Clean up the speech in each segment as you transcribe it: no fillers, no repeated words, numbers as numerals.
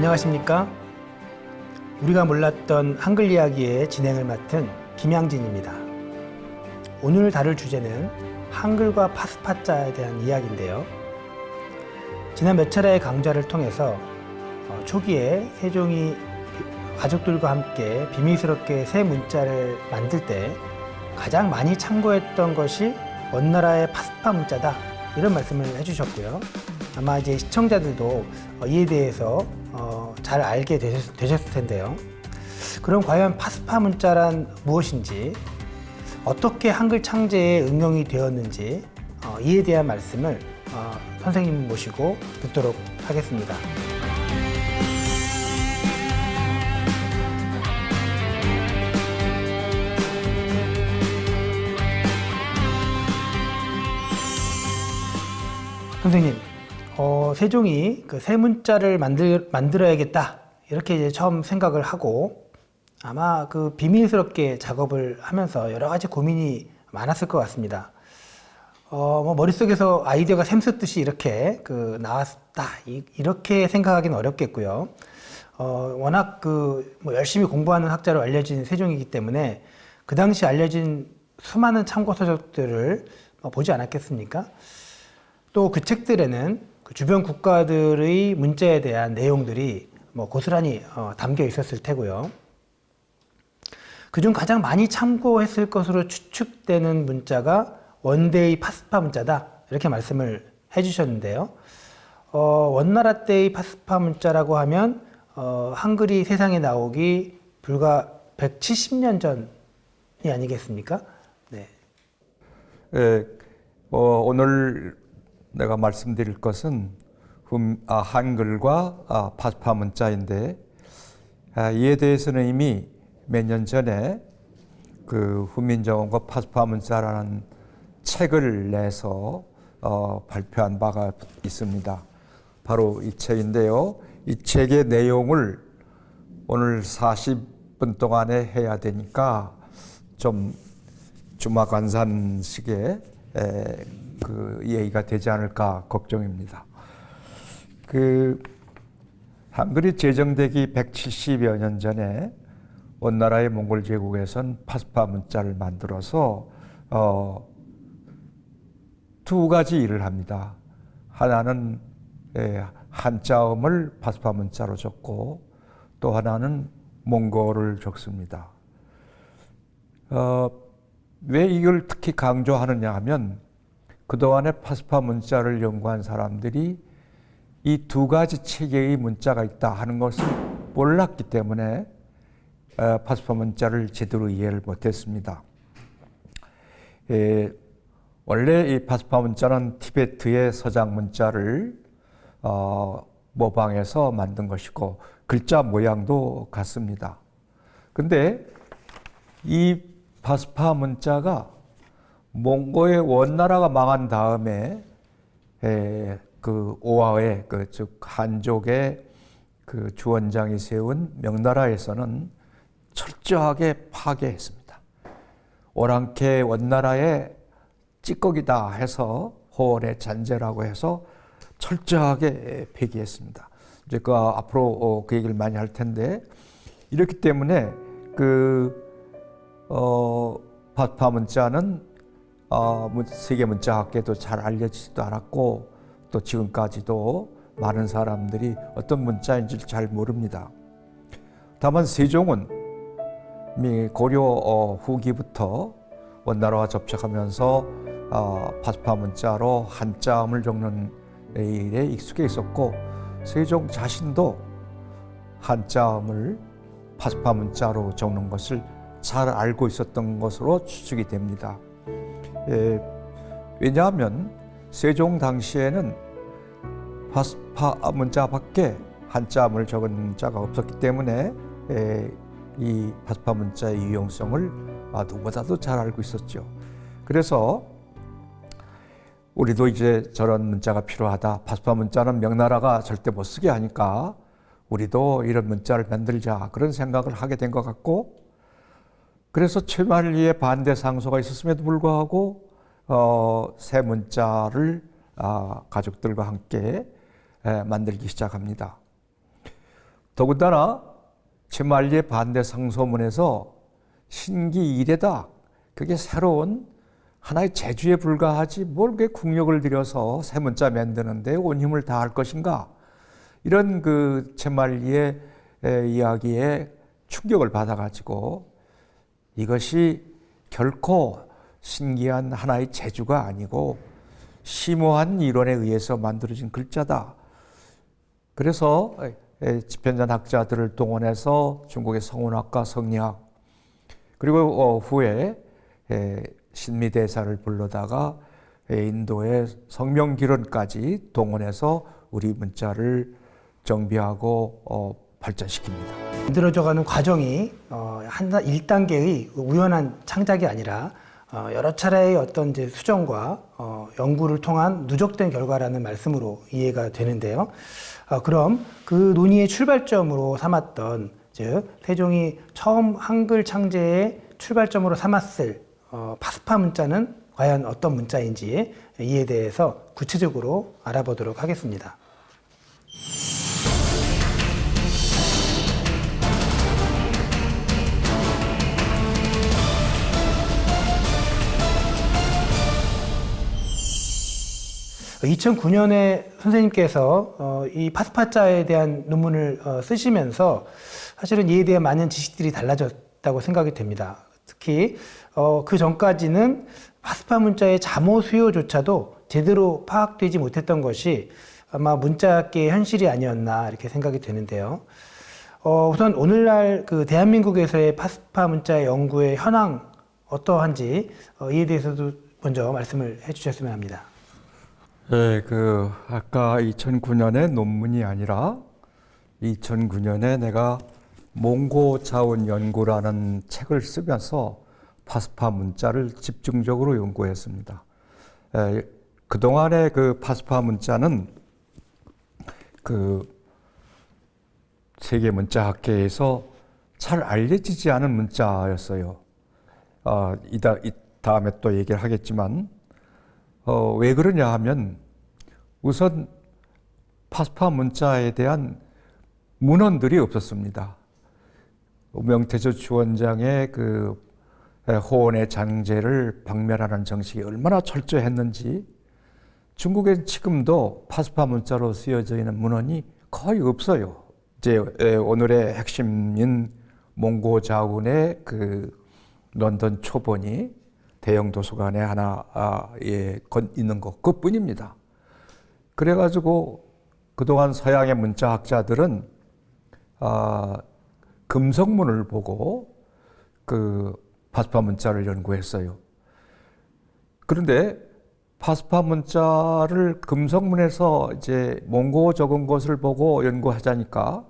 안녕하십니까? 우리가 몰랐던 한글 이야기의 진행을 맡은 김양진입니다. 오늘 다룰 주제는 한글과 파스파자에 대한 이야기인데요. 지난 몇 차례의 강좌를 통해서 초기에 세종이 가족들과 함께 비밀스럽게 새 문자를 만들 때 가장 많이 참고했던 것이 원나라의 파스파 문자다, 이런 말씀을 해주셨고요. 아마 이제 시청자들도 이에 대해서 잘 알게 되셨을 텐데요. 그럼 과연 파스파 문자란 무엇인지, 어떻게 한글 창제에 응용이 되었는지 이에 대한 말씀을 선생님 모시고 듣도록 하겠습니다. 선생님, 세종이 그 새 문자를 만들어야겠다, 이렇게 이제 처음 생각을 하고 아마 그 비밀스럽게 작업을 하면서 여러 가지 고민이 많았을 것 같습니다. 머릿속에서 아이디어가 샘솟듯이 이렇게 나왔다, 이렇게 생각하기는 어렵겠고요. 워낙 열심히 공부하는 학자로 알려진 세종이기 때문에 그 당시 알려진 수많은 참고 서적들을 보지 않았겠습니까? 또 그 책들에는 그 주변 국가들의 문자에 대한 내용들이 고스란히 담겨 있었을 테고요. 그중 가장 많이 참고했을 것으로 추측되는 문자가 원대의 파스파 문자다, 이렇게 말씀을 해주셨는데요. 원나라 때의 파스파 문자라고 하면 한글이 세상에 나오기 불과 170년 전이 아니겠습니까? 네. 오늘 내가 말씀드릴 것은 한글과 파스파 문자인데, 이에 대해서는 이미 몇 년 전에 훈민정음과 파스파 문자라는 책을 내서 발표한 바가 있습니다. 바로 이 책인데요. 이 책의 내용을 오늘 40분 동안에 해야 되니까 좀 주마관산식의 얘기가 되지 않을까 걱정입니다. 한글이 제정되기 170여 년 전에 원나라의 몽골 제국에선 파스파 문자를 만들어서 두 가지 일을 합니다. 하나는 한자음을 파스파 문자로 적고, 또 하나는 몽골을 적습니다. 왜 이걸 특히 강조하느냐 하면, 그동안에 파스파 문자를 연구한 사람들이 이 두 가지 체계의 문자가 있다 하는 것을 몰랐기 때문에 파스파 문자를 제대로 이해를 못했습니다. 원래 이 파스파 문자는 티베트의 서장 문자를 모방해서 만든 것이고, 글자 모양도 같습니다. 근데 이 파스파 문자가 몽고의 원나라가 망한 다음에 오하의 즉 한족의 주원장이 세운 명나라에서는 철저하게 파괴했습니다. 오랑캐 원나라의 찌꺼기다 해서 호원의 잔재라고 해서 철저하게 폐기했습니다. 이제 앞으로 그 얘기를 많이 할 텐데, 이렇기 때문에 파스파 문자는 세계 문자학계도 잘 알려지지도 않았고, 또 지금까지도 많은 사람들이 어떤 문자인지를 잘 모릅니다. 다만 세종은 고려 후기부터 원나라와 접촉하면서 파스파 문자로 한자음을 적는 일에 익숙해 있었고, 세종 자신도 한자음을 파스파 문자로 적는 것을 잘 알고 있었던 것으로 추측이 됩니다. 왜냐하면 세종 당시에는 파스파 문자밖에 한자음을 적은 문자가 없었기 때문에 이 파스파 문자의 유용성을 누구보다도 잘 알고 있었죠. 그래서 우리도 이제 저런 문자가 필요하다, 파스파 문자는 명나라가 절대 못 쓰게 하니까 우리도 이런 문자를 만들자, 그런 생각을 하게 된 것 같고, 그래서 최만리의 반대 상소가 있었음에도 불구하고 새 문자를 가족들과 함께 만들기 시작합니다. 더군다나 최만리의 반대 상소문에서 신기 이례다. 그게 새로운 하나의 재주에 불과하지 뭘 그렇게 국력을 들여서 새 문자 만드는데 온 힘을 다할 것인가. 이런 그 최만리의 이야기에 충격을 받아가지고 이것이 결코 신기한 하나의 재주가 아니고 심오한 이론에 의해서 만들어진 글자다. 그래서 집현전 학자들을 동원해서 중국의 성운학과 성리학 그리고 후에 신미대사를 불러다가 인도의 성명기론까지 동원해서 우리 문자를 정비하고 발전시킵니다. 만들어져가는 과정이 한 1단계의 우연한 창작이 아니라 여러 차례의 어떤 이제 수정과 연구를 통한 누적된 결과라는 말씀으로 이해가 되는데요. 그럼 그 논의의 출발점으로 삼았던 즉 세종이 처음 한글 창제의 출발점으로 삼았을 파스파 문자는 과연 어떤 문자인지 이에 대해서 구체적으로 알아보도록 하겠습니다. (2009년에) 선생님께서 이 파스파자에 대한 논문을 쓰시면서 사실은 이에 대한 많은 지식들이 달라졌다고 생각이 됩니다. 특히 그 전까지는 파스파 문자의 잠호 수요조차도 제대로 파악되지 못했던 것이 아마 문자계의 현실이 아니었나 이렇게 생각이 되는데요. 우선 오늘날 그 대한민국에서의 파스파 문자의 연구의 현황 어떠한지 이에 대해서도 먼저 말씀을 해주셨으면 합니다. 네, 아까 2009년의 논문이 아니라 2009년에 내가 몽고 자원 연구라는 책을 쓰면서 파스파 문자를 집중적으로 연구했습니다. 그동안의 그 파스파 문자는 세계 문자학계에서 잘 알려지지 않은 문자였어요. 이 다음에 또 얘기를 하겠지만, 왜 그러냐 하면 우선 파스파 문자에 대한 문헌들이 없었습니다. 명태조 주원장의 호원의 장제를 박멸하는 정식이 얼마나 철저했는지 중국엔 지금도 파스파 문자로 쓰여져 있는 문헌이 거의 없어요. 이제 오늘의 핵심인 몽고 자운의 런던 초본이 대형 도서관에 하나 있는 것 그뿐입니다. 그래가지고 그동안 서양의 문자학자들은 금성문을 보고 파스파 문자를 연구했어요. 그런데 파스파 문자를 금성문에서 이제 몽고 적은 것을 보고 연구하자니까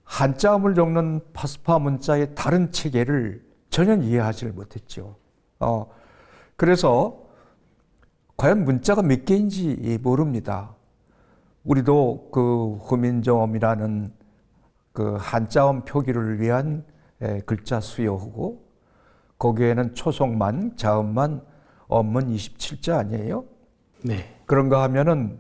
한자음을 적는 파스파 문자의 다른 체계를 전혀 이해하지를 못했죠. 그래서 과연 문자가 몇 개인지 모릅니다. 우리도 후민정음이라는 한자음 표기를 위한 글자 수요하고 거기에는 초속만, 자음만, 엄문 27자 아니에요? 네. 그런가 하면은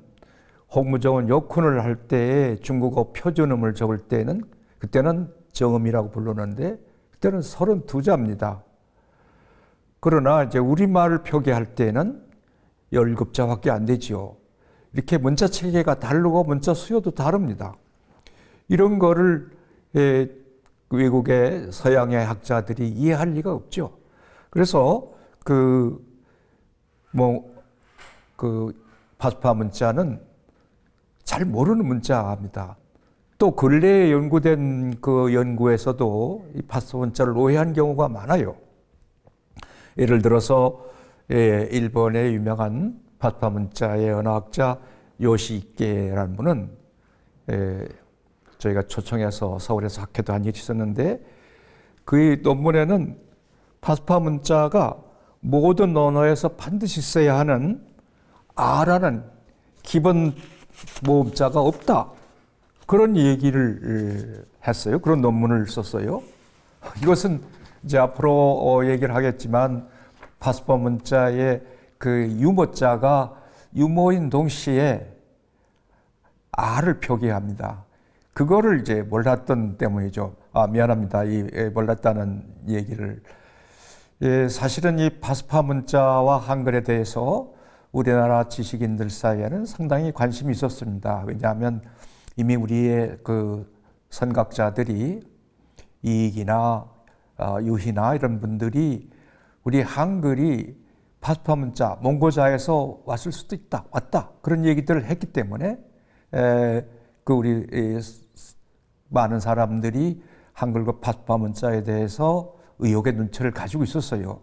홍무정은 역훈을 할 때 중국어 표준음을 적을 때는 그때는 정음이라고 부르는데 그때는 32자입니다. 그러나 이제 우리말을 표기할 때는 17자밖에 안 되지요. 이렇게 문자 체계가 다르고 문자 수요도 다릅니다. 이런 거를 외국의 서양의 학자들이 이해할 리가 없죠. 그래서 파스파 문자는 잘 모르는 문자입니다. 또 근래에 연구된 연구에서도 이 파스파 문자를 오해한 경우가 많아요. 예를 들어서 일본의 유명한 파스파 문자의 언어학자 요시이케라는 분은 저희가 초청해서 서울에서 학회도 한 일이 있었는데 그의 논문에는 파스파 문자가 모든 언어에서 반드시 써야 하는 아라는 기본 모음자가 없다. 그런 얘기를 했어요. 그런 논문을 썼어요. 이것은 이제 앞으로 얘기를 하겠지만 파스파 문자의 유모자가 유모인 동시에 아를 표기합니다. 그거를 이제 몰랐던 때문이죠. 미안합니다. 몰랐다는 얘기를. 사실은 이 파스파 문자와 한글에 대해서 우리나라 지식인들 사이에는 상당히 관심이 있었습니다. 왜냐하면 이미 우리의 그 선각자들이 이익이나 유희나 이런 분들이 우리 한글이 파스파 문자, 몽고자에서 왔을 수도 있다, 왔다 그런 얘기들을 했기 때문에 우리 많은 사람들이 한글과 파스파 문자에 대해서 의혹의 눈초리를 가지고 있었어요.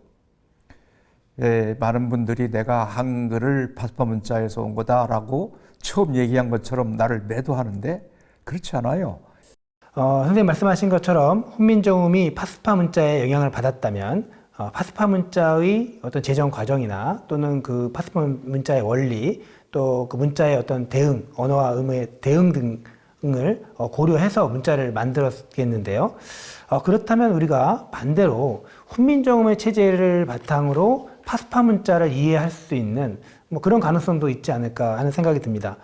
많은 분들이 내가 한글을 파스파 문자에서 온 거다라고 처음 얘기한 것처럼 나를 매도하는데 그렇지 않아요. 선생님 말씀하신 것처럼 훈민정음이 파스파 문자에 영향을 받았다면 파스파 문자의 어떤 제정 과정이나 또는 그 파스파 문자의 원리 또 그 문자의 어떤 대응, 언어와 의무의 대응 등을 고려해서 문자를 만들었겠는데요. 그렇다면 우리가 반대로 훈민정음의 체제를 바탕으로 파스파 문자를 이해할 수 있는 뭐 그런 가능성도 있지 않을까 하는 생각이 듭니다.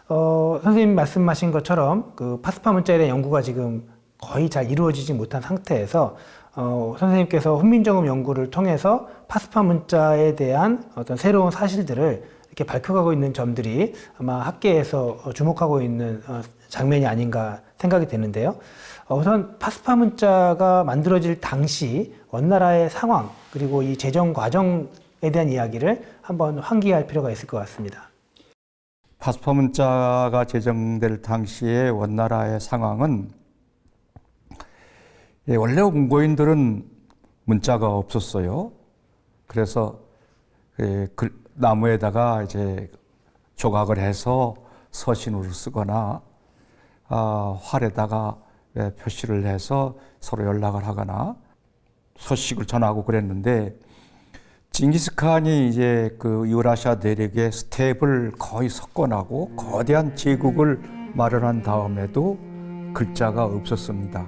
선생님 말씀하신 것처럼 그 파스파 문자에 대한 연구가 지금 거의 잘 이루어지지 못한 상태에서 선생님께서 훈민정음 연구를 통해서 파스파 문자에 대한 어떤 새로운 사실들을 이렇게 밝혀가고 있는 점들이 아마 학계에서 주목하고 있는 장면이 아닌가 생각이 되는데요. 우선 파스파 문자가 만들어질 당시 원나라의 상황 그리고 이 제정 과정에 대한 이야기를 한번 환기할 필요가 있을 것 같습니다. 파스파 문자가 제정될 당시의 원나라의 상황은 원래 몽고인들은 문자가 없었어요. 그래서 나무에다가 이제 조각을 해서 서신으로 쓰거나 활에다가 표시를 해서 서로 연락을 하거나 소식을 전하고 그랬는데 징기스칸이 이제 그 유라시아 대륙의 스텝을 거의 석권하고 거대한 제국을 마련한 다음에도 글자가 없었습니다.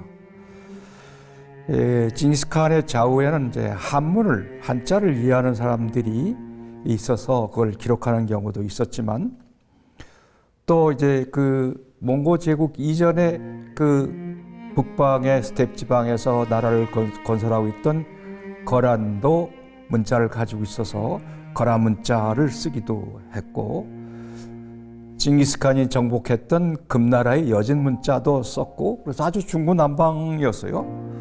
징기스칸의 좌우에는 이제 한문을 한자를 이해하는 사람들이 있어서 그걸 기록하는 경우도 있었지만 또 이제 그 몽고 제국 이전에 그 북방의 스텝 지방에서 나라를 건설하고 있던 거란도 문자를 가지고 있어서 거란 문자를 쓰기도 했고 징기스칸이 정복했던 금나라의 여진 문자도 썼고 그래서 아주 중구난방이었어요.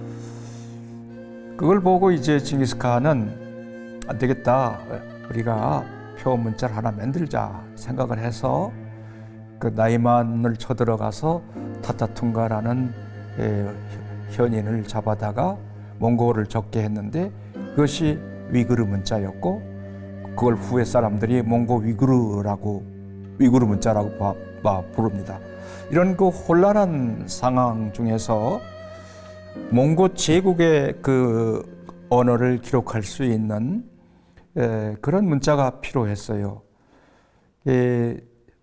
그걸 보고 이제 징기스칸은 안 되겠다. 우리가 표 문자를 하나 만들자 생각을 해서 그 나이만을 쳐들어가서 타타퉁가라는 현인을 잡아다가 몽고를 적게 했는데 그것이 위구르 문자였고 그걸 후에 사람들이 몽고 위구르 문자라고 부릅니다. 이런 그 혼란한 상황 중에서 몽고 제국의 그 언어를 기록할 수 있는 그런 문자가 필요했어요.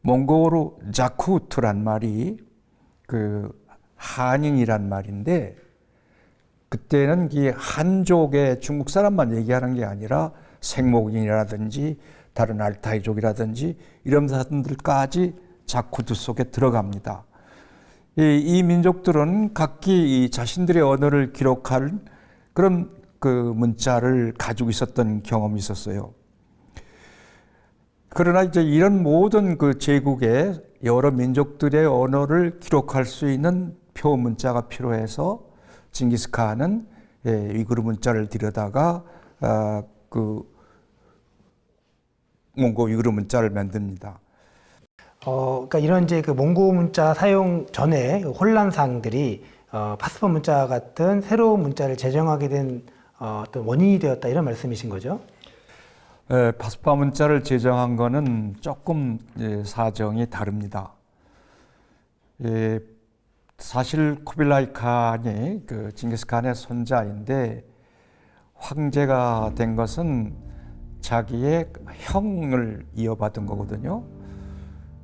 몽고로 자쿠트란 말이 그 한인이란 말인데 그때는 이 한족의 중국 사람만 얘기하는 게 아니라 생목인이라든지 다른 알타이족이라든지 이런 사람들까지 자쿠트 속에 들어갑니다. 이 민족들은 각기 이 자신들의 언어를 기록할 그런 그 문자를 가지고 있었던 경험이 있었어요. 그러나 이제 이런 모든 그 제국의 여러 민족들의 언어를 기록할 수 있는 표 문자가 필요해서 징기스칸은 위구르 문자를 들여다가 그 몽고 위구르 문자를 만듭니다. 그러니까 이런 이제 그 몽고 문자 사용 전에 혼란사항들이 파스파 문자 같은 새로운 문자를 제정하게 된 어떤 원인이 되었다 이런 말씀이신 거죠? 파스파 문자를 제정한 거는 조금 사정이 다릅니다. 사실 쿠빌라이 칸이 그 징기스칸의 손자인데 황제가 된 것은 자기의 형을 이어받은 거거든요.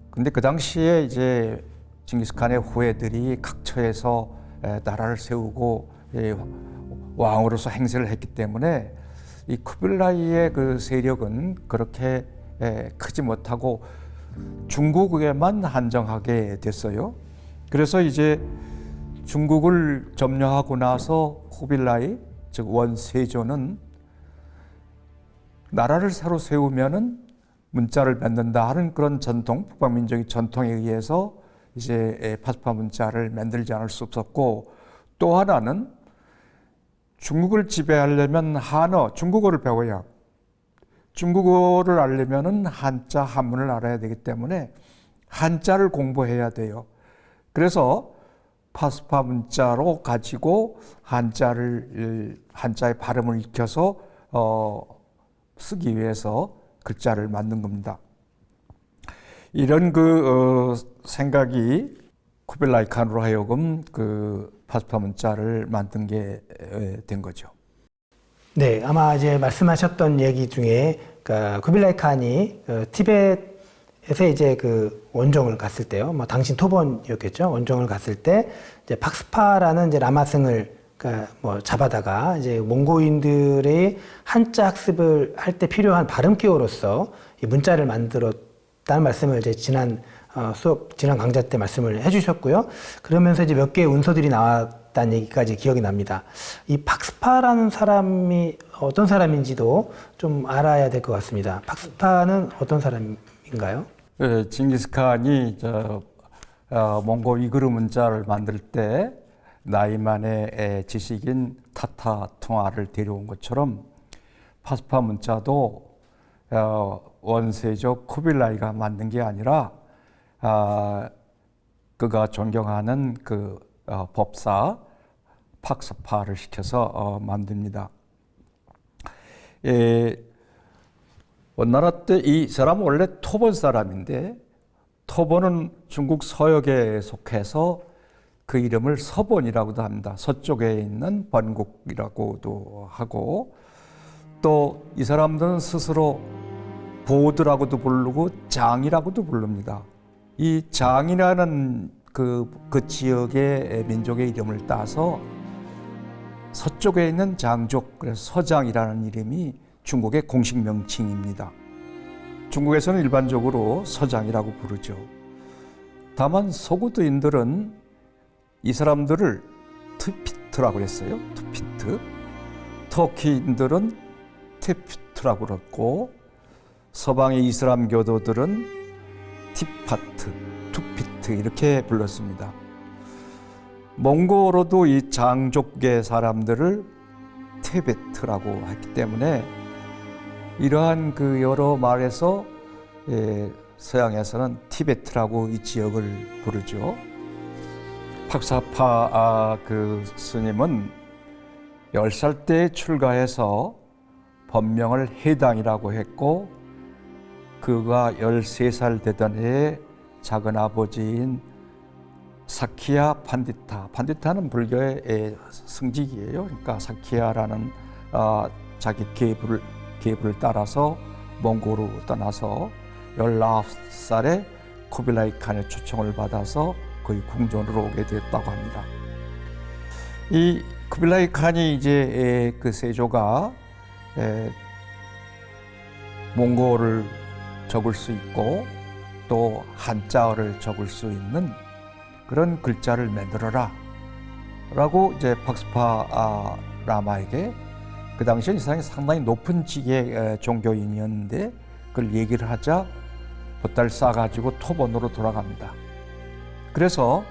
근데 그 당시에 이제 징기스칸의 후예들이 각처에서 나라를 세우고 왕으로서 행세를 했기 때문에 이 쿠빌라이의 그 세력은 그렇게 크지 못하고 중국에만 한정하게 됐어요. 그래서 이제 중국을 점령하고 나서 쿠빌라이, 즉 원세조는 나라를 새로 세우면은 문자를 맺는다 하는 그런 전통, 북방민족의 전통에 의해서 이제 파스파 문자를 만들지 않을 수 없었고, 또 하나는 중국을 지배하려면 한어, 중국어를 배워야, 중국어를 알려면은 한자, 한문을 알아야 되기 때문에 한자를 공부해야 돼요. 그래서 파스파 문자로 가지고 한자의 발음을 익혀서 쓰기 위해서 글자를 만든 겁니다. 이런 생각이 쿠빌라이 칸으로 하여금 파스파 문자를 만든 게 된 거죠. 네, 아마 이제 말씀하셨던 얘기 중에 쿠빌라이 칸이 티벳에서 이제 원정을 갔을 때요. 뭐 당신 토번이었겠죠. 원정을 갔을 때 이제 박스파라는 이제 라마승을 뭐 잡아다가 이제 몽고인들의 한자 학습을 할 때 필요한 발음 기호로서 이 문자를 만들었다는 말씀을 이제 지난 강좌 때 말씀을 해주셨고요. 그러면서 이제 몇 개의 운서들이 나왔다는 얘기까지 기억이 납니다. 이 박스파라는 사람이 어떤 사람인지도 좀 알아야 될 것 같습니다. 박스파는 어떤 사람인가요? 네, 징기스칸이 몽고 위구르 문자를 만들 때 나이만의 지식인 타타 퉁아를 데려온 것처럼 파스파 문자도 원세조 쿠빌라이가 만든 게 아니라 그가 존경하는 법사 박스파를 시켜서 만듭니다. 원나라 때 이 사람은 원래 토본 사람인데, 토본은 중국 서역에 속해서 그 이름을 서본이라고도 합니다. 서쪽에 있는 번국이라고도 하고, 또 이 사람들은 스스로 보드라고도 부르고 장이라고도 부릅니다. 이 장이라는 그 지역의 민족의 이름을 따서 서쪽에 있는 장족, 그래서 서장이라는 이름이 중국의 공식 명칭입니다. 중국에서는 일반적으로 서장이라고 부르죠. 다만 서구도인들은 이 사람들을 트피트라고 그랬어요. 트피트. 터키인들은 테피트라고 그랬고, 서방의 이슬람 교도들은 티파트, 투피트 이렇게 불렀습니다. 몽고로도 이 장족계 사람들을 테베트라고 했기 때문에 이러한 여러 말에서 서양에서는 티베트라고 이 지역을 부르죠. 박사파 스님은 10살 때 출가해서 법명을 해당이라고 했고, 그가 13살 되던 해에 작은 아버지인 사키야 판디타는 불교의 승직이에요. 그러니까 사키야라는 자기 계부를 따라서 몽고로 떠나서 19살에 쿠빌라이 칸의 초청을 받아서 거의 궁전으로 오게 됐다고 합니다. 이 쿠빌라이 칸이 이제 세조가 몽고를 적을 수 있고 또 한자어를 적을 수 있는 그런 글자를 만들어라 라고 이제 박스파 라마에게, 그 당시에 이 사람이 상당히 높은 직의 종교인이었는데 그걸 얘기를 하자 보따리를 싸가지고 토본으로 돌아갑니다. 그래서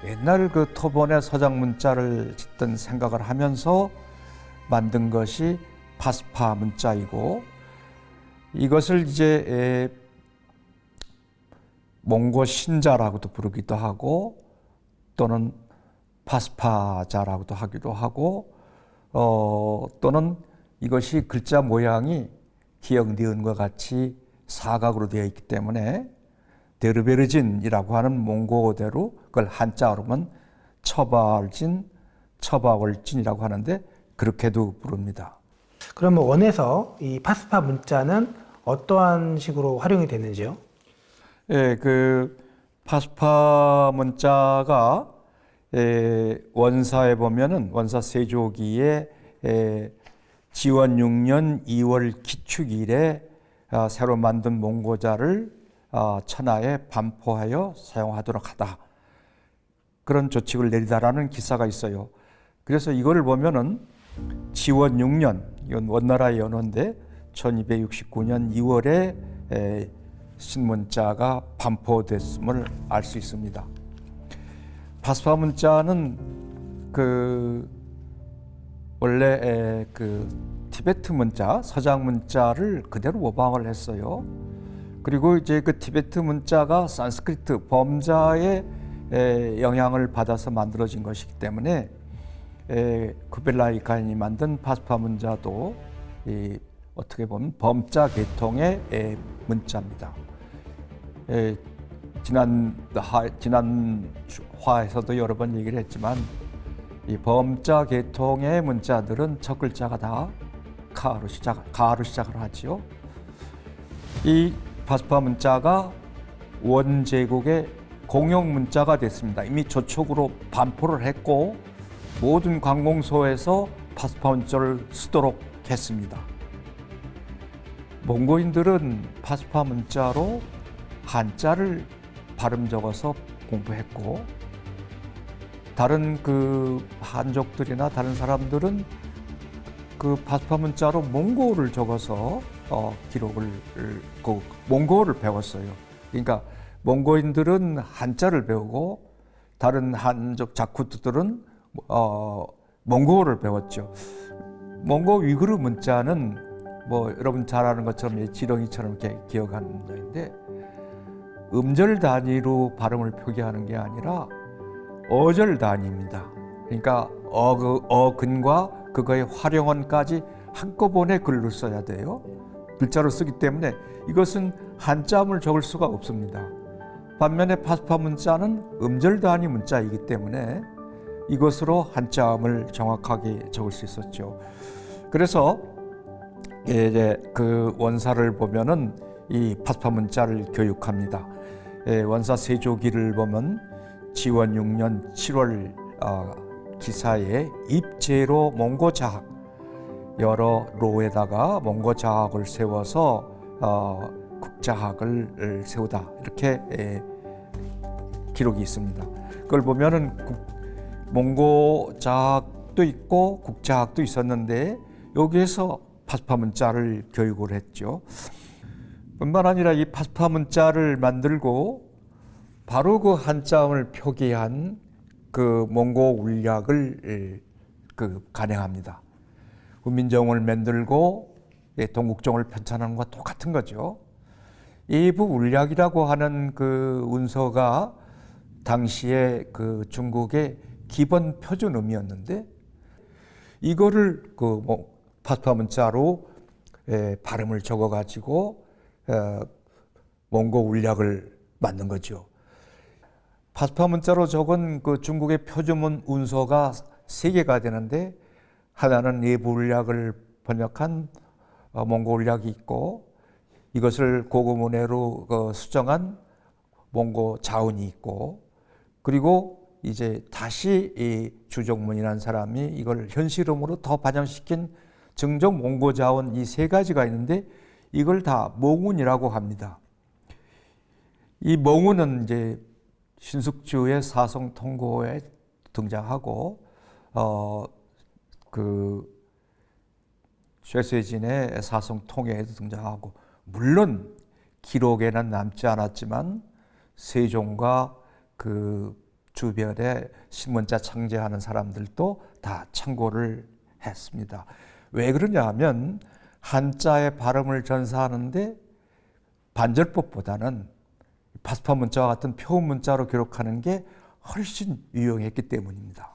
옛날 토본에 서장 문자를 짓던 생각을 하면서 만든 것이 파스파 문자이고, 이것을 이제 몽고 신자라고도 부르기도 하고 또는 파스파자라고도 하기도 하고, 또는 이것이 글자 모양이 기역 니은과 같이 사각으로 되어 있기 때문에 데르베르진이라고 하는 몽고어대로 그걸 한자어로는 처바월진이라고 하는데 그렇게도 부릅니다. 그러면 원에서 이 파스파 문자는 어떠한 식으로 활용이 되는지요? 예, 파스파 문자가 원사에 보면은 원사 세조기에 지원 6년 2월 기축일에 새로 만든 몽고자를 천하에 반포하여 사용하도록 하다. 그런 조칙을 내리다라는 기사가 있어요. 그래서 이거를 보면은 지원 6년, 이건 원나라의 연호인데 1269년 2월에 신문자가 반포됐음을 알 수 있습니다. 파스파 문자는 원래 티베트 문자, 서장 문자를 그대로 모방을 했어요. 그리고 이제 그 티베트 문자가 산스크리트 범자의 영향을 받아서 만들어진 것이기 때문에 쿠벨라이 칸이 만든 파스파 문자도 어떻게 보면 범자 계통의 문자입니다. 지난 화에서도 여러 번 얘기를 했지만 이 범자 계통의 문자들은 첫 글자가 다 가로 시작을 하지요. 이 파스파 문자가 원제국의 공용 문자가 됐습니다. 이미 저촉으로 반포를 했고 모든 관공서에서 파스파 문자를 쓰도록 했습니다. 몽고인들은 파스파 문자로 한자를 발음 적어서 공부했고 다른 한족들이나 다른 사람들은 그 파스파 문자로 몽고를 적어서 기록을 몽고를 배웠어요. 그러니까 몽고인들은 한자를 배우고 다른 한족 자쿠트들은 몽고를 배웠죠. 몽고 위구르 문자는 여러분 잘 아는 것처럼 지렁이처럼 이렇게 기억하는 문자인데 음절 단위로 발음을 표기하는 게 아니라 어절 단위입니다. 그러니까 어근과 그거의 활용어까지 한꺼번에 글로 써야 돼요. 글자로 쓰기 때문에 이것은 한자음을 적을 수가 없습니다. 반면에 파스파 문자는 음절 단위 문자이기 때문에 이것으로 한자음을 정확하게 적을 수 있었죠. 그래서 이제 그 원사를 보면은 이 파스파 문자를 교육합니다. 원사 세조기를 보면 지원 6년 7월 기사에 입제로 몽고 자학 여러 로에다가 몽고 자학을 세워서 국자학을 세우다 이렇게 기록이 있습니다. 그걸 보면은 몽고 자학도 있고 국자학도 있었는데 여기에서 파스파 문자를 교육을 했죠. 뿐만 아니라 이 파스파 문자를 만들고 바로 그 한자음을 표기한 그 몽고 울약을 간행합니다. 훈민정음을 만들고 동국정을 편찬하는 것과 똑같은 거죠. 이부 울약이라고 하는 그 운서가 당시에 그 중국의 기본 표준음이었는데 이거를 파스파 문자로 발음을 적어가지고 몽고 울약을 만든 거죠. 파스파 문자로 적은 그 중국의 표준문 운서가 3개가 되는데 하나는 내부 울약을 번역한 몽고 울약이 있고 이것을 고구문해로 수정한 몽고 자운이 있고 그리고 이제 다시 이 주종문이라는 사람이 이걸 현실음으로 더 반영시킨 정종 몽고 자운 이 3가지가 있는데 이걸 다 몽운이라고 합니다. 이 몽운은 이제 신숙주의 사성통고에 등장하고 쇠쇠진의 사성통해에도 등장하고 물론 기록에는 남지 않았지만 세종과 그 주변에 신문자 창제하는 사람들도 다 참고를 했습니다. 왜 그러냐 하면 한자의 발음을 전사하는데 반절법보다는 파스파 문자와 같은 표음 문자로 기록하는 게 훨씬 유용했기 때문입니다.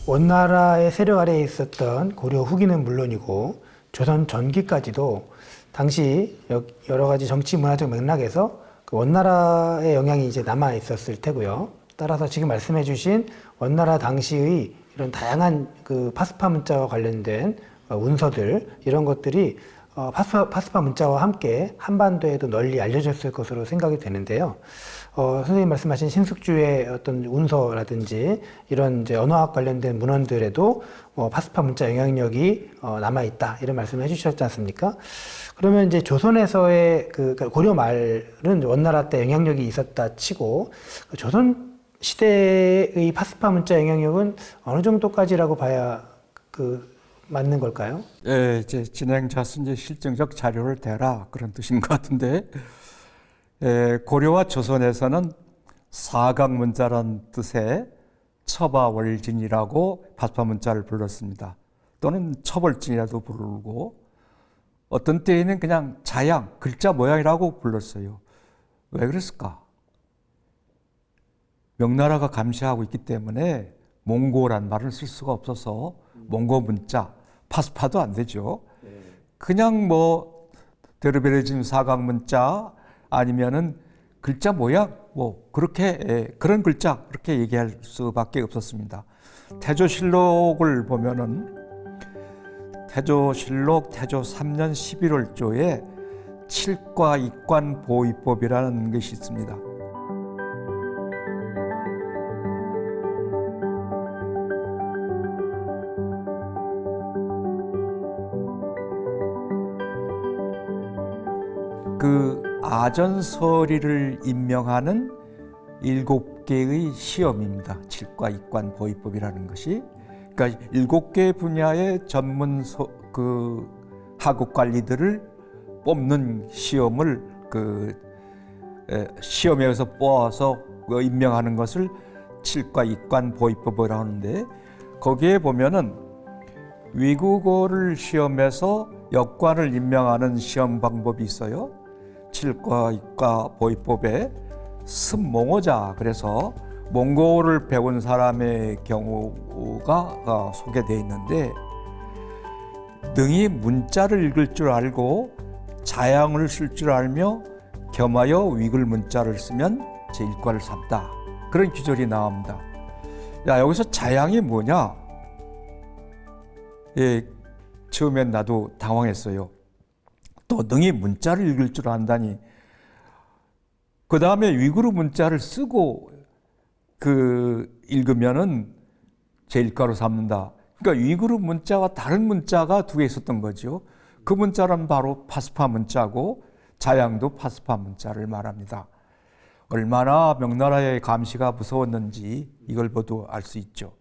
원나라의 세력 아래에 있었던 고려 후기는 물론이고 조선 전기까지도 당시 여러 가지 정치 문화적 맥락에서 그 원나라의 영향이 이제 남아 있었을 테고요. 따라서 지금 말씀해 주신 원나라 당시의 이런 다양한 그 파스파 문자와 관련된 운서들 이런 것들이 파스파 문자와 함께 한반도에도 널리 알려졌을 것으로 생각이 되는데요. 선생님 말씀하신 신숙주의 어떤 운서라든지 이런 이제 언어학 관련된 문헌들에도 파스파 문자 영향력이 남아있다 이런 말씀을 해주셨지 않습니까? 그러면 이제 조선에서의 그러니까 고려 말은 원나라 때 영향력이 있었다 치고 조선 시대의 파스파 문자 영향력은 어느 정도까지라고 봐야 맞는 걸까요? 예, 이제 진행자서 이제 실증적 자료를 대라 그런 뜻인 것 같은데, 고려와 조선에서는 사각문자란 뜻의 처바월진이라고 파스파 문자를 불렀습니다. 또는 처벌진이라도 부르고, 어떤 때에는 그냥 자양, 글자 모양이라고 불렀어요. 왜 그랬을까? 명나라가 감시하고 있기 때문에 몽고란 말을 쓸 수가 없어서 몽고 문자, 파스파도 안 되죠. 그냥 뭐 데르베르진 사각 문자 아니면은 글자 모양 뭐 그렇게 그런 글자 그렇게 얘기할 수밖에 없었습니다. 태조실록을 보면은 태조실록 태조 3년 11월조에 칠과 이관 보위법이라는 것이 있습니다. 그 아전서리를 임명하는 7개의 시험입니다. 칠과 이관 보위법이라는 것이. 그러니까 7개 분야의 전문 하급 관리들을 뽑는 시험을 시험에서 뽑아서 임명하는 것을 칠과 이관 보위법이라고 하는데, 거기에 보면은 위국어를 시험해서 역관을 임명하는 시험 방법이 있어요. 칠과 이과 보위법에 습몽어자, 그래서 몽고를 배운 사람의 경우가 소개되어 있는데, 능히 문자를 읽을 줄 알고 자양을 쓸 줄 알며 겸하여 위글 문자를 쓰면 제1과를 삼다, 그런 규절이 나옵니다. 야, 여기서 자양이 뭐냐? 처음엔 나도 당황했어요. 또 능히 문자를 읽을 줄 안다니. 그 다음에 위구르 문자를 쓰고 읽으면은 제1과로 삼는다. 그러니까 위구르 문자와 다른 문자가 2개 있었던 거죠. 그 문자는 바로 파스파 문자고, 자양도 파스파 문자를 말합니다. 얼마나 명나라의 감시가 무서웠는지 이걸 봐도 알 수 있죠.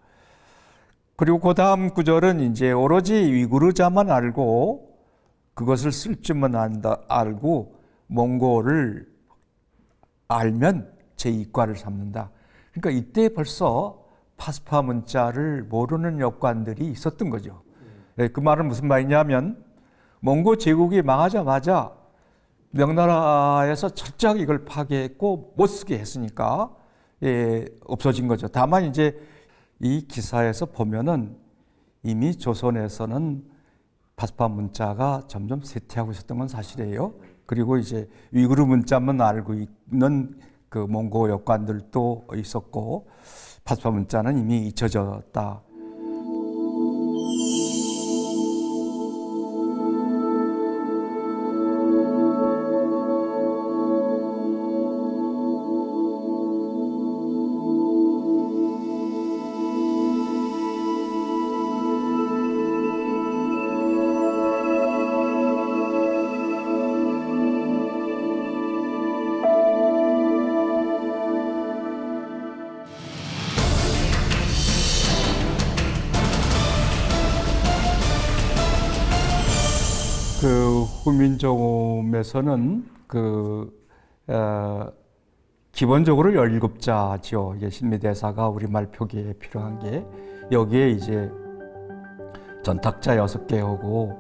그리고 그 다음 구절은 이제 오로지 위구르자만 알고 그것을 쓸 줄만 알고 몽고를 알면 제2과를 삼는다. 그러니까 이때 벌써 파스파 문자를 모르는 역관들이 있었던 거죠. 그 말은 무슨 말이냐면, 몽고 제국이 망하자마자 명나라에서 철저하게 이걸 파괴했고 못 쓰게 했으니까 없어진 거죠. 다만 이제 이 기사에서 보면은 이미 조선에서는 파스파 문자가 점점 쇠퇴하고 있었던 건 사실이에요. 그리고 이제 위구르 문자만 알고 있는 그 몽고 역관들도 있었고, 파스파 문자는 이미 잊혀졌다. 후민조음에서는 기본적으로 17자죠. 이게 신미대사가 우리말 표기에 필요한 게, 여기에 이제 전탁자 6개하고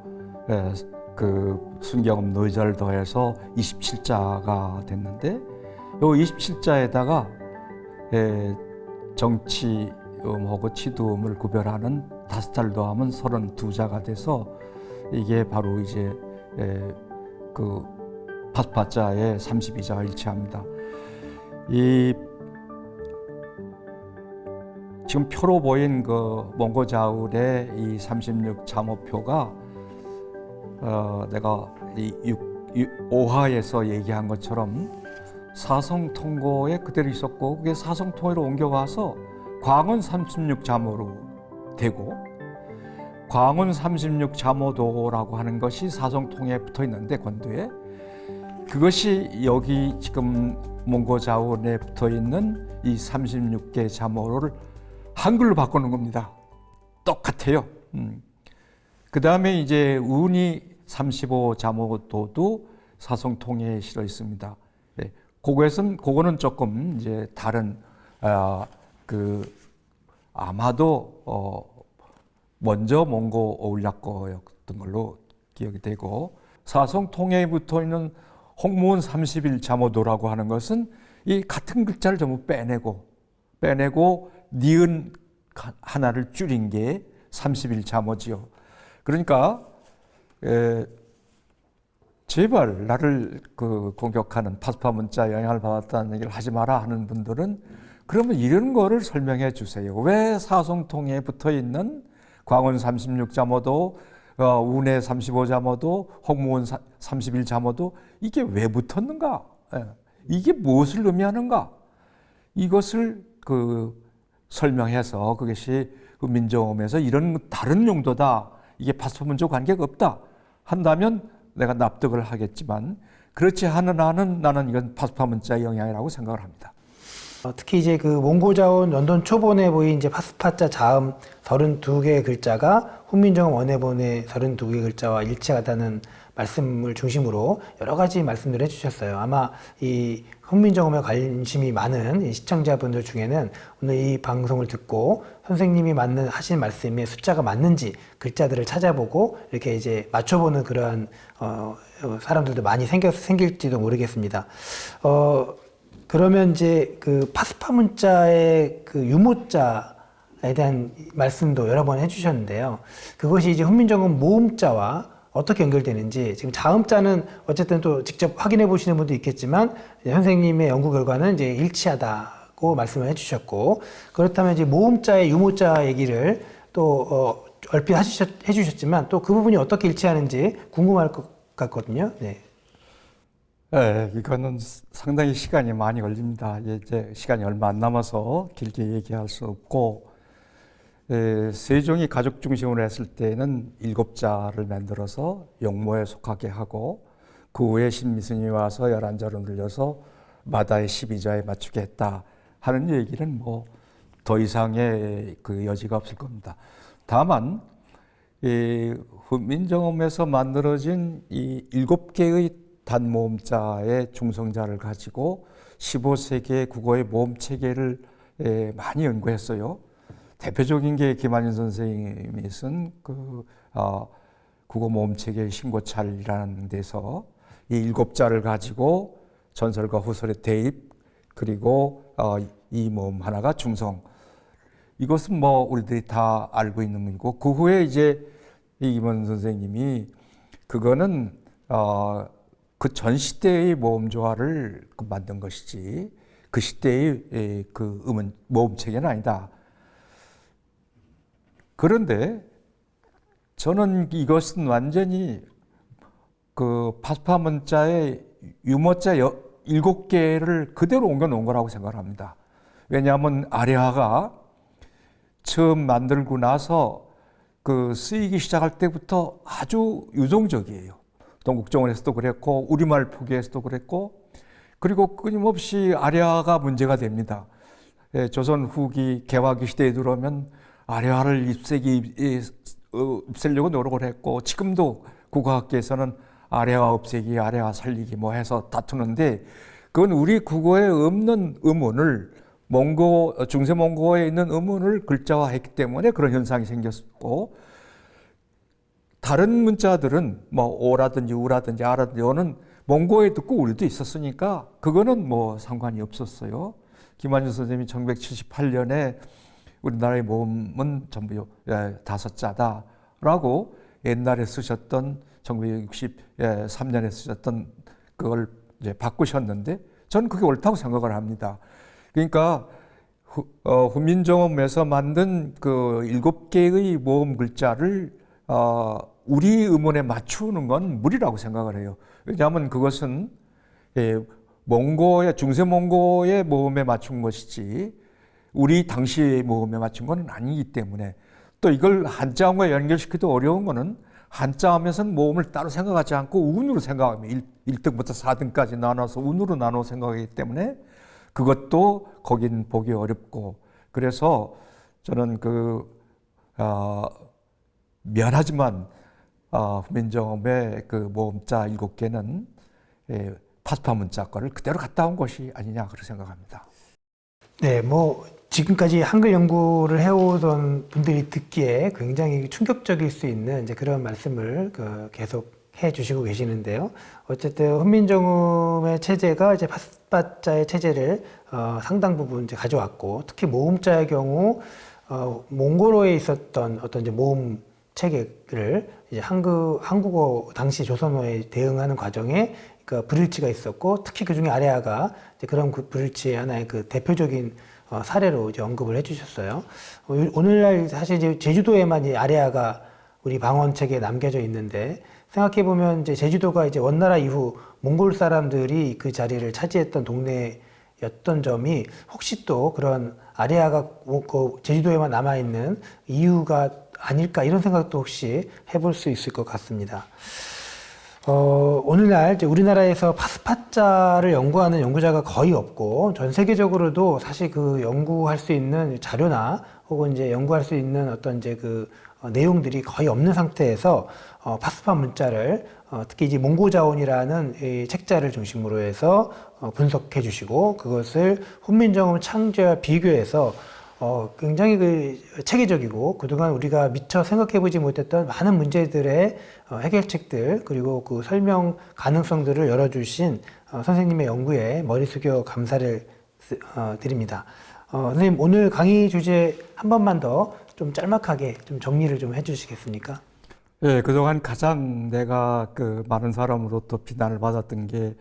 순경음 노이자를 더해서 27자가 됐는데, 요 27자에다가 정치음하고 치두음을 구별하는 5자를 더하면 32자가 돼서, 이게 바로 이제 파스파자의 32자와 일치합니다. 지금 표로 보인 몽고자울의 이 36 잠호표가 내가 이 5화에서 얘기한 것처럼 사성통고에 그대로 있었고 그게 사성통해로 옮겨와서 광원 36자모로 되고 광원 36자모도라고 하는 것이 사성통에 붙어 있는데 권도에 그것이 여기 지금 몽고자원에 붙어 있는 이 36개 자모를 한글로 바꾸는 겁니다. 똑같아요. 그 다음에 이제 운이 35자모도도 사성통에 실어 있습니다. 네. 그거는 조금 이제 다른 아마도 먼저 몽고 어울락거였던 걸로 기억이 되고 사성통에 붙어 있는 홍무원 31자모도라고 하는 것은 이 같은 글자를 전부 빼내고 니은 하나를 줄인 게 31자모지요. 그러니까 제발 나를 공격하는 파스파 문자 영향을 받았다는 얘기를 하지 마라 하는 분들은 그러면 이런 거를 설명해 주세요. 왜 사성통에 붙어 있는 광원 36자모도, 운해 35자모도, 홍무원 31자모도 이게 왜 붙었는가? 이게 무엇을 의미하는가? 이것을 설명해서 그것이 민정음에서 이런 다른 용도다. 이게 파스파 문자와 관계가 없다. 한다면 내가 납득을 하겠지만 그렇지 않은 한은 나는 이건 파스파 문자의 영향이라고 생각을 합니다. 특히 이제 그 몽고자원 연돈 초본에 보인 이제 파스파자 자음 32개의 글자가 훈민정음 원해본의 32개의 글자와 일치하다는 말씀을 중심으로 여러 가지 말씀들을 해주셨어요. 아마 이 훈민정음에 관심이 많은 이 시청자분들 중에는 오늘 이 방송을 듣고 선생님이 하신 말씀에 숫자가 맞는지 글자들을 찾아보고 이렇게 이제 맞춰보는 그러한 사람들도 많이 생길지도 모르겠습니다. 그러면 이제 그 파스파 문자의 그 유모자에 대한 말씀도 여러 번 해주셨는데요. 그것이 이제 훈민정음 모음자와 어떻게 연결되는지 지금 자음자는 어쨌든 또 직접 확인해 보시는 분도 있겠지만 선생님의 연구 결과는 이제 일치하다고 말씀을 해주셨고 그렇다면 이제 모음자의 유모자 얘기를 또 얼핏 해주셨지만 또 그 부분이 어떻게 일치하는지 궁금할 것 같거든요. 네. 네, 이거는 상당히 시간이 많이 걸립니다. 이제 시간이 얼마 안 남아서 길게 얘기할 수 없고, 세종이 가족 중심으로 했을 때는 7자를 만들어서 용모에 속하게 하고, 그 후에 신미승이 와서 11자로 늘려서 마다의 12자에 맞추게 했다 하는 얘기는 뭐 더 이상의 그 여지가 없을 겁니다. 다만, 훈민정음에서 만들어진 이 7개의 단모음자의 중성자를 가지고 15세기의 국어의 모음 체계를 많이 연구했어요. 대표적인 게 김한인 선생님이 쓴 국어 모음 체계의 신고찰이라는 데서 이 7자를 가지고 전설과 후설의 대입 그리고 이 모음 하나가 중성. 이것은 뭐 우리들이 다 알고 있는 문이고 그 후에 이제 이김원 선생님이 그거는 그 전 시대의 모음 조화를 만든 것이지 그 시대의 그 모음 체계는 아니다. 그런데 저는 이것은 완전히 그 파스파 문자의 유모자 7개를 그대로 옮겨 놓은 거라고 생각을 합니다. 왜냐하면 아래화가 처음 만들고 나서 그 쓰이기 시작할 때부터 아주 유동적이에요. 동국정원에서도 그랬고 우리말 표기에서도 그랬고 그리고 끊임없이 아래화가 문제가 됩니다. 조선 후기 개화기 시대에 들어오면 아래화를 없애려고 노력을 했고 지금도 국어학계에서는 아래화 없애기, 아래화 살리기 뭐 해서 다투는데 그건 우리 국어에 없는 음운을 중세몽고에 있는 음운을 글자화했기 때문에 그런 현상이 생겼고 다른 문자들은 뭐 오라든지 우라든지 아라든지 어는 몽고에 듣고 우리도 있었으니까 그거는 뭐 상관이 없었어요. 김한준 선생님이 1978년에 우리나라의 모음은 전부 5자다라고 옛날에 쓰셨던 1963년에 쓰셨던 그걸 이제 바꾸셨는데 저는 그게 옳다고 생각을 합니다. 그러니까 훈민정음에서 만든 그 7개의 모음 글자를 우리 의문에 맞추는 건 무리라고 생각을 해요. 왜냐하면 그것은 몽고의 중세 몽고의 모험에 맞춘 것이지 우리 당시의 모험에 맞춘 건 아니기 때문에 또 이걸 한자음과 연결시키도 어려운 거는 한자음에서는 모험을 따로 생각하지 않고 운으로 생각하면 1등부터 4등까지 나눠서 운으로 나눠 생각하기 때문에 그것도 거긴 보기 어렵고 그래서 저는 미안하지만 후민정음의 그 모음자 7개는 파스파 문자 거를 그대로 갖다 온 것이 아니냐 그렇게 생각합니다. 네, 뭐 지금까지 한글 연구를 해오던 분들이 듣기에 굉장히 충격적일 수 있는 이제 그런 말씀을 계속 해주시고 계시는데요. 어쨌든 훈민정음의 체제가 이제 파스파자의 체제를 상당 부분 이제 가져왔고, 특히 모음자의 경우 몽골어에 있었던 어떤 이제 모음 체계를 이제 한국어 당시 조선어에 대응하는 과정에 그 불일치가 있었고, 특히 그 중에 아레아가 이제 그런 그 불일치의 하나의 그 대표적인 사례로 이제 언급을 해주셨어요. 오늘날 사실 이제 제주도에만 이 아레아가 우리 방언 체계에 남겨져 있는데, 생각해 보면 이제 제주도가 이제 원나라 이후 몽골 사람들이 그 자리를 차지했던 동네였던 점이 혹시 또 그런 아레아가 제주도에만 남아 있는 이유가 아닐까 이런 생각도 혹시 해볼 수 있을 것 같습니다. 오늘날 이제 우리나라에서 파스파자를 연구하는 연구자가 거의 없고 전 세계적으로도 사실 그 연구할 수 있는 자료나 혹은 이제 연구할 수 있는 어떤 이제 그 내용들이 거의 없는 상태에서 파스파 문자를 특히 이제 몽고자원이라는 이 책자를 중심으로 해서 분석해 주시고 그것을 훈민정음 창제와 비교해서 굉장히 그 체계적이고 그동안 우리가 미처 생각해보지 못했던 많은 문제들의 해결책들 그리고 그 설명 가능성들을 열어주신 선생님의 연구에 머리 숙여 감사를 드립니다. 선생님 오늘 강의 주제 한 번만 더 좀 짤막하게 좀 정리를 좀 해주시겠습니까? 예, 그동안 가장 내가 그 많은 사람으로부터 비난을 받았던 게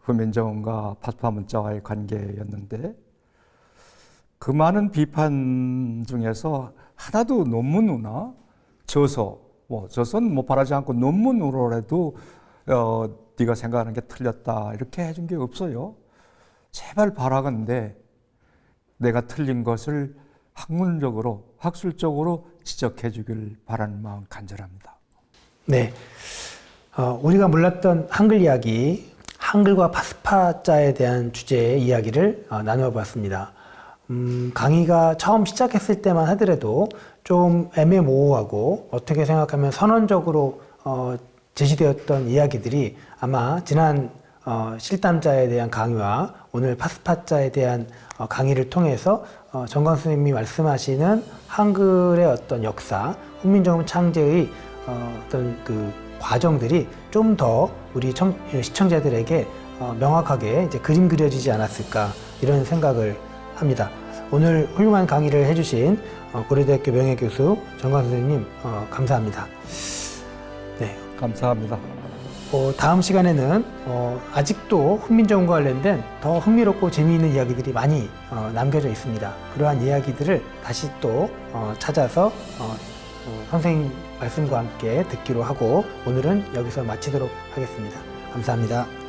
훈민정음과 파스파 문자와의 관계였는데 그 많은 비판 중에서 하나도 논문으로나 저서는 뭐 바라지 않고 논문으로라도 네가 생각하는 게 틀렸다 이렇게 해준 게 없어요. 제발 바라건대 내가 틀린 것을 학문적으로 학술적으로 지적해 주길 바라는 마음 간절합니다. 네, 우리가 몰랐던 한글 이야기, 한글과 파스파자에 대한 주제의 이야기를 나누어 봤습니다. 강의가 처음 시작했을 때만 하더라도 좀 애매모호하고 어떻게 생각하면 선언적으로 제시되었던 이야기들이 아마 지난 실담자에 대한 강의와 오늘 파스파자에 대한 강의를 통해서 정광 선생님이 말씀하시는 한글의 어떤 역사, 훈민정음 창제의 어떤 그 과정들이 좀 더 우리 시청자들에게 명확하게 이제 그림 그려지지 않았을까 이런 생각을 합니다. 오늘 훌륭한 강의를 해주신 고려대학교 명예교수 정광 선생님 감사합니다. 네, 감사합니다. 다음 시간에는 아직도 훈민정음과 관련된 더 흥미롭고 재미있는 이야기들이 많이 남겨져 있습니다. 그러한 이야기들을 다시 또 찾아서 선생님 말씀과 함께 듣기로 하고 오늘은 여기서 마치도록 하겠습니다. 감사합니다.